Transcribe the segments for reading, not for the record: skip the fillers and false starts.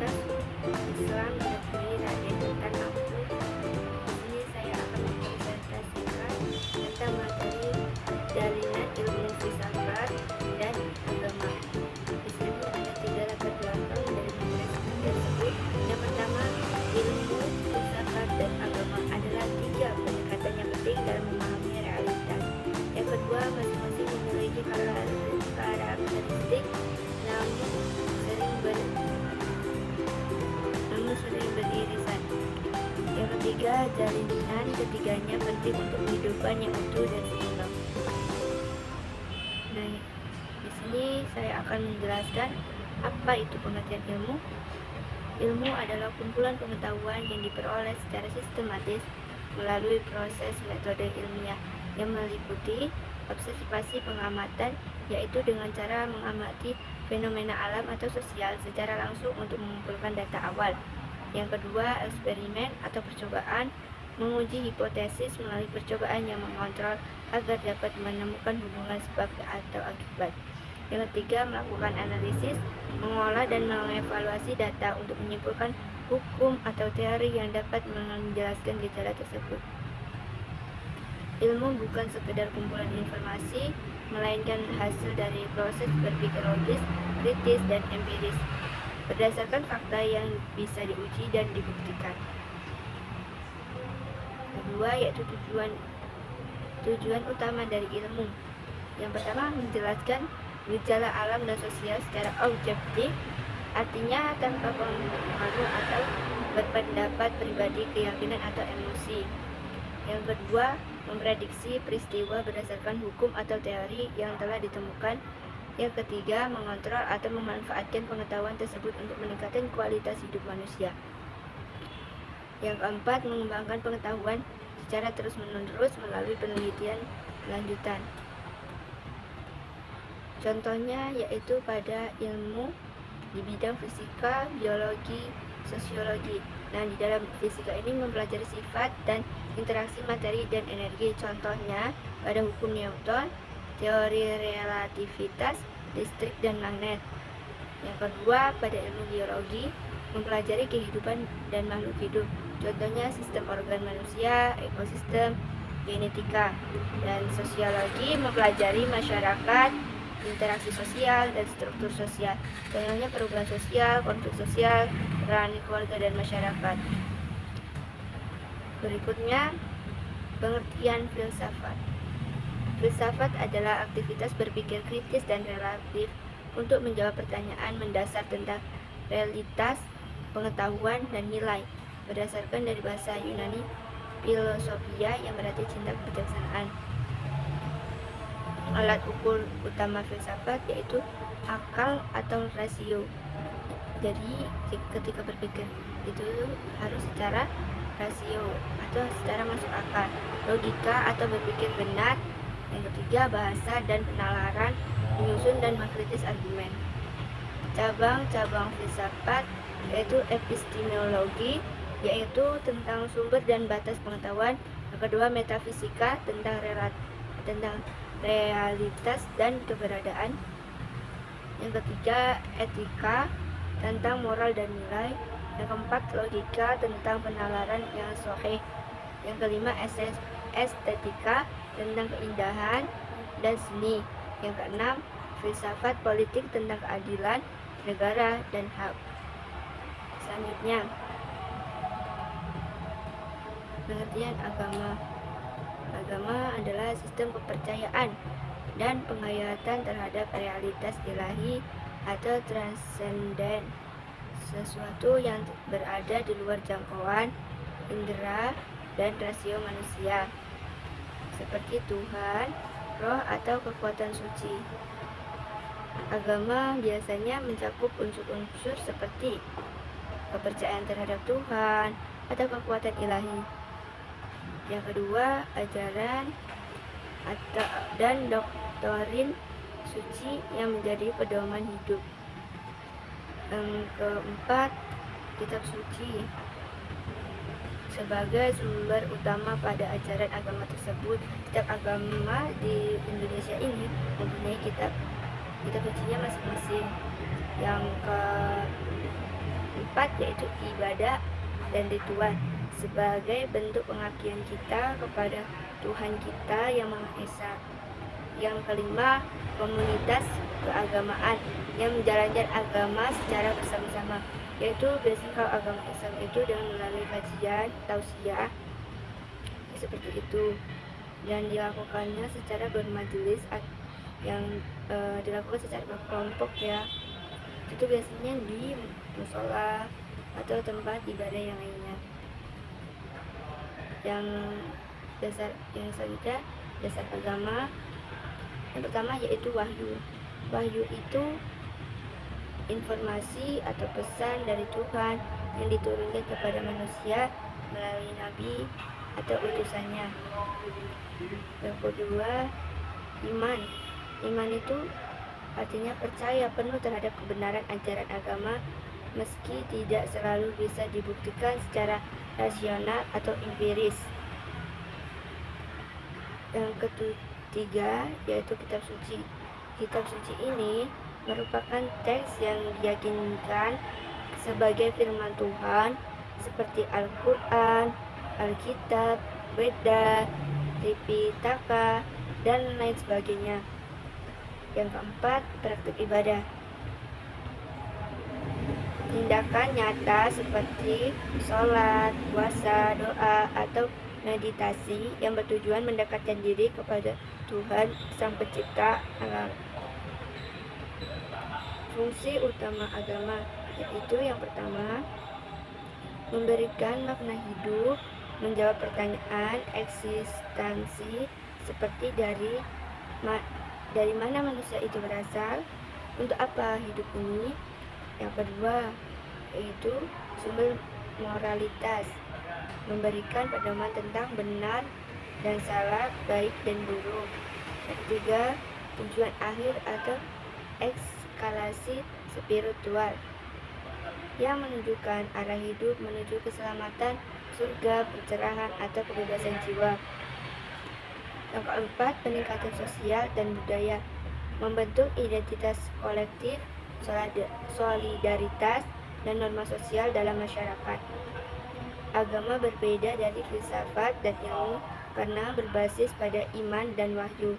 Universitas Islam Negeri Raden Intan Ampu. Di sini saya akan mempresentasikan tentang materi jalinan ilmu filsafat dan agama. Di sini ada 3 latar belakang dari materi tersebut. Yang pertama, ilmu filsafat dan agama adalah 3 pendekatan yang penting dalam memahami realitas. Yang kedua, masing-masing memiliki karakteristik namun sering beririsan. Yang ketiga, jalinan ketiganya penting untuk kehidupan yang utuh dan seimbang. Nah, di sini saya akan menjelaskan apa itu pengertian ilmu. Ilmu adalah kumpulan pengetahuan yang diperoleh secara sistematis melalui proses metode ilmiah yang meliputi observasi pengamatan, yaitu dengan cara mengamati fenomena alam atau sosial secara langsung untuk mengumpulkan data awal. Yang kedua, eksperimen atau percobaan, menguji hipotesis melalui percobaan yang mengontrol agar dapat menemukan hubungan sebab atau akibat. Yang ketiga, melakukan analisis, mengolah dan mengevaluasi data untuk menyimpulkan hukum atau teori yang dapat menjelaskan gejala tersebut. Ilmu bukan sekedar kumpulan informasi, melainkan hasil dari proses berpikir logis, kritis, dan empiris berdasarkan fakta yang bisa diuji dan dibuktikan. Kedua, yaitu tujuan utama dari ilmu. Yang pertama, menjelaskan gejala alam dan sosial secara objektif, artinya tanpa pengaruh atau berpendapat pribadi, keyakinan, atau emosi. Yang kedua, memprediksi peristiwa berdasarkan hukum atau teori yang telah ditemukan. Yang ketiga, mengontrol atau memanfaatkan pengetahuan tersebut untuk meningkatkan kualitas hidup manusia. Yang keempat, mengembangkan pengetahuan secara terus-menerus melalui penelitian lanjutan. Contohnya yaitu pada ilmu di bidang fisika, biologi, sosiologi. Nah, di dalam fisika ini mempelajari sifat dan interaksi materi dan energi. Contohnya pada hukum Newton, teori relativitas, listrik, dan magnet. Yang kedua, pada ilmu biologi, mempelajari kehidupan dan makhluk hidup. Contohnya sistem organ manusia, ekosistem, genetika. Dan sosiologi mempelajari masyarakat, interaksi sosial, dan struktur sosial. Contohnya perubahan sosial, konflik sosial, peran keluarga dan masyarakat. Berikutnya, pengertian filsafat. Filsafat adalah aktivitas berpikir kritis dan relatif untuk menjawab pertanyaan mendasar tentang realitas, pengetahuan, dan nilai. Berdasarkan dari bahasa Yunani, filosofia yang berarti cinta kebijaksanaan. Alat ukur utama filsafat yaitu akal atau rasio. Jadi ketika berpikir itu harus secara rasio atau secara masuk akal, logika atau berpikir benar. Yang ketiga, bahasa dan penalaran, menyusun dan mengkritis argumen. Cabang-cabang filsafat yaitu epistemologi, yaitu tentang sumber dan batas pengetahuan. Yang kedua, metafisika, tentang realitas dan keberadaan. Yang ketiga, etika, tentang moral dan nilai. Yang keempat, logika, tentang penalaran yang sahih. Yang kelima, estetika, tentang keindahan dan seni. Yang keenam, filsafat politik, tentang keadilan negara dan hak. Selanjutnya, pengertian agama. Agama adalah sistem kepercayaan dan penghayatan terhadap realitas ilahi atau transenden, sesuatu yang berada di luar jangkauan indera dan rasio manusia, seperti Tuhan, roh, atau kekuatan suci. Agama biasanya mencakup unsur-unsur seperti kepercayaan terhadap Tuhan atau kekuatan ilahi. Yang kedua, ajaran dan doktrin suci yang menjadi pedoman hidup. Yang keempat, kitab suci sebagai sumber utama pada ajaran agama tersebut. Setiap agama di Indonesia ini mempunyai kitab sucinya masing-masing. Yang keempat, keempat yaitu ibadah dan ritual sebagai bentuk pengabdian kita kepada Tuhan kita yang Maha Esa. Yang kelima, komunitas keagamaan yang menjalankan agama secara bersama-sama, yaitu biasanya kalau agama Islam itu dengan melalui kajian, tausiah seperti itu, dan dilakukannya secara bermajelis yang dilakukan secara berkelompok ya. Itu biasanya di musola atau tempat ibadah yang lainnya. Yang selanjutnya dasar agama. Yang pertama yaitu wahyu. Wahyu itu informasi atau pesan dari Tuhan yang diturunkan kepada manusia melalui nabi atau utusannya. Yang kedua, iman. Iman itu artinya percaya penuh terhadap kebenaran ajaran agama meski tidak selalu bisa dibuktikan secara rasional atau empiris. Yang ketiga yaitu kitab suci. Kitab suci ini merupakan teks yang diyakinkan sebagai firman Tuhan seperti Al-Quran, Alkitab, Weda, Tripitaka, dan lain sebagainya. Yang keempat, praktik ibadah. Tindakan nyata seperti sholat, puasa, doa, atau meditasi yang bertujuan mendekatkan diri kepada Tuhan Sang Pencipta alam. Fungsi utama agama yaitu yang pertama, memberikan makna hidup, menjawab pertanyaan eksistensi seperti dari mana manusia itu berasal, untuk apa hidup ini. Yang kedua yaitu sumber moralitas, memberikan pedoman tentang benar dan salah, baik dan buruk. Yang ketiga, tujuan akhir atau eskalasi spiritual yang menunjukkan arah hidup menuju keselamatan, surga, pencerahan, atau kebebasan jiwa. Yang keempat, peningkatan sosial dan budaya, membentuk identitas kolektif, solidaritas, dan norma sosial dalam masyarakat. Agama berbeda dari filsafat dan ilmu karena berbasis pada iman dan wahyu,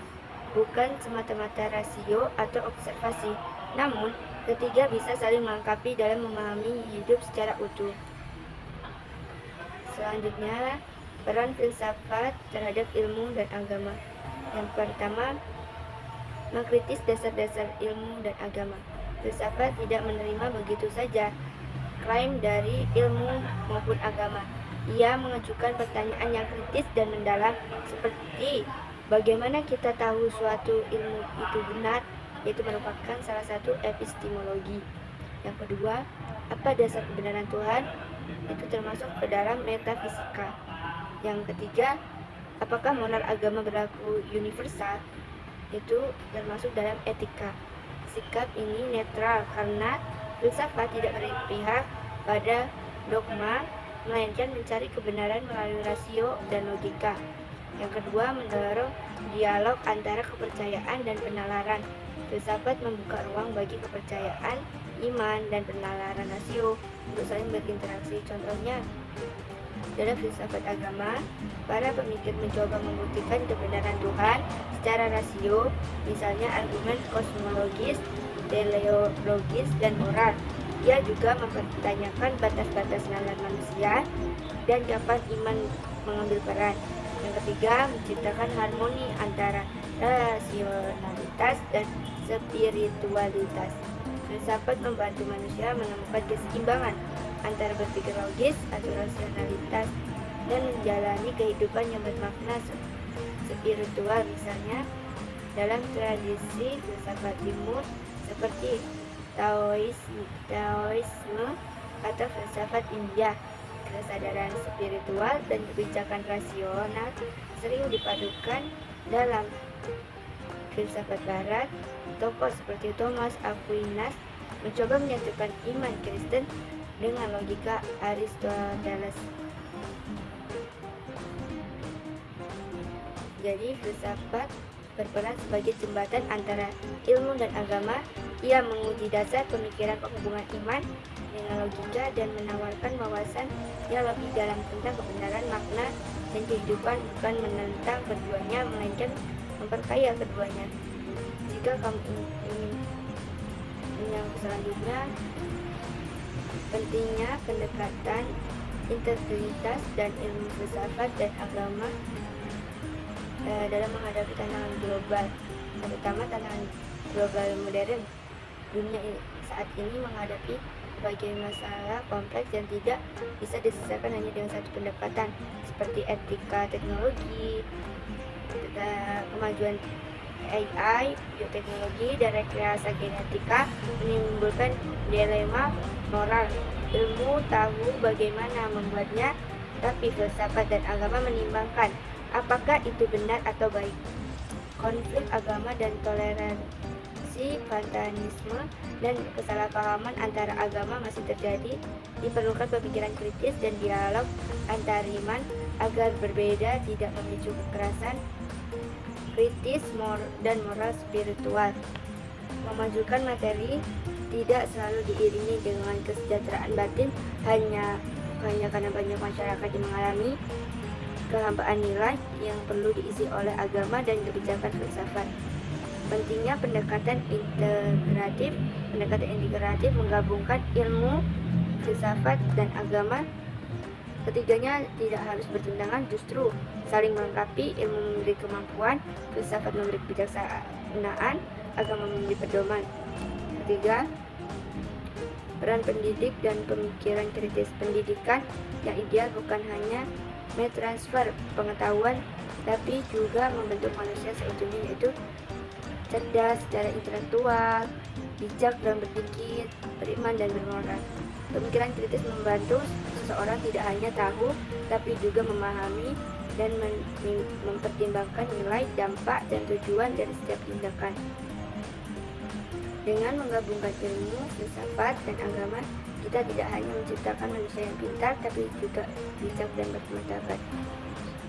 bukan semata-mata rasio atau observasi. Namun, ketiga bisa saling melengkapi dalam memahami hidup secara utuh. Selanjutnya, peran filsafat terhadap ilmu dan agama. Yang pertama, mengkritis dasar-dasar ilmu dan agama. Filsafat tidak menerima begitu saja klaim dari ilmu maupun agama. Ia mengajukan pertanyaan yang kritis dan mendalam seperti bagaimana kita tahu suatu ilmu itu benar, yaitu merupakan salah satu epistemologi. Yang kedua, apa dasar kebenaran Tuhan? Itu termasuk ke dalam metafisika. Yang ketiga, apakah moral agama berlaku universal? Itu termasuk dalam etika. Sikap ini netral karena filsafat tidak berpihak pada dogma, melainkan mencari kebenaran melalui rasio dan logika. Yang kedua, mendorong dialog antara kepercayaan dan penalaran. Filsafat membuka ruang bagi kepercayaan, iman, dan penalaran rasio untuk saling berinteraksi. Contohnya, dalam filsafat agama, para pemikir mencoba membuktikan kebenaran Tuhan secara rasio, misalnya argumen kosmologis, teleologis, dan moral. Ia juga mempertanyakan batas-batas nalar manusia dan kapan iman mengambil peran. Yang ketiga, menciptakan harmoni antara rasionalitas dan spiritualitas. Filsafat membantu manusia menemukan keseimbangan antara berpikir logis atau rasionalitas dan menjalani kehidupan yang bermakna spiritual. Misalnya, dalam tradisi filsafat timur seperti Taoisme atau filsafat India, kesadaran spiritual dan kebijakan rasional sering dipadukan. Dalam filsafat barat, tokoh seperti Thomas Aquinas mencoba menyatukan iman Kristen dengan logika Aristoteles. Jadi filsafat berperan sebagai jembatan antara ilmu dan agama. Ia menguji dasar pemikiran penghubungan iman dengan logika dan menawarkan wawasan yang lebih dalam tentang kebenaran, makna, dan kehidupan, bukan menentang keduanya, melainkan memperkaya keduanya. Jika kamu ingin yang selanjutnya, pentingnya pendekatan integritas dan ilmu filsafat dan agama dalam menghadapi tantangan global, terutama tantangan global modern. Dunia saat ini menghadapi berbagai masalah kompleks yang tidak bisa diselesaikan hanya dengan satu pendekatan, seperti etika teknologi, kemajuan AI, bioteknologi, dan rekayasa genetika menimbulkan dilema moral. Ilmu tahu bagaimana membuatnya, tapi filsafat dan agama menimbangkan apakah itu benar atau baik. Konflik agama dan toleransi, fanatisme, dan kesalahpahaman antara agama masih terjadi. Diperlukan pemikiran kritis dan dialog antariman agar berbeda tidak memicu kekerasan kritis dan moral spiritual. Memajukan materi tidak selalu diiringi dengan kesejahteraan batin, hanya karena banyak masyarakat yang mengalami kehambaan nilai yang perlu diisi oleh agama dan kebijakan filsafat. Pentingnya pendekatan integratif menggabungkan ilmu, filsafat, dan agama. Ketiganya tidak harus bertentangan, justru saling melengkapi. Ilmu memberi kemampuan, filsafat memberi kebijaksanaan, agama memberi pedoman. Ketiga, peran pendidik dan pemikiran kritis. Pendidikan yang ideal bukan hanya mentransfer pengetahuan, tapi juga membentuk manusia seutuhnya, yaitu cerdas secara intelektual, bijak dalam berpikir, beriman dan bermoral. Pemikiran kritis membantu seseorang tidak hanya tahu, tapi juga memahami dan mempertimbangkan nilai, dampak, dan tujuan dari setiap tindakan. Dengan menggabungkan ilmu, filsafat, dan agama, kita tidak hanya menciptakan manusia yang pintar, tapi juga bijak dan bermartabat.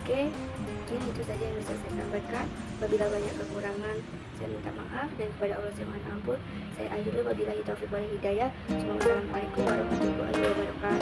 Oke, mungkin itu saja yang bisa saya sampaikan. Apabila banyak kekurangan, saya minta maaf, dan kepada Allah saya mohon ampun. Saya akhiri wabillahi taufiq wal hidayah. Assalamualaikum warahmatullahi wabarakatuh.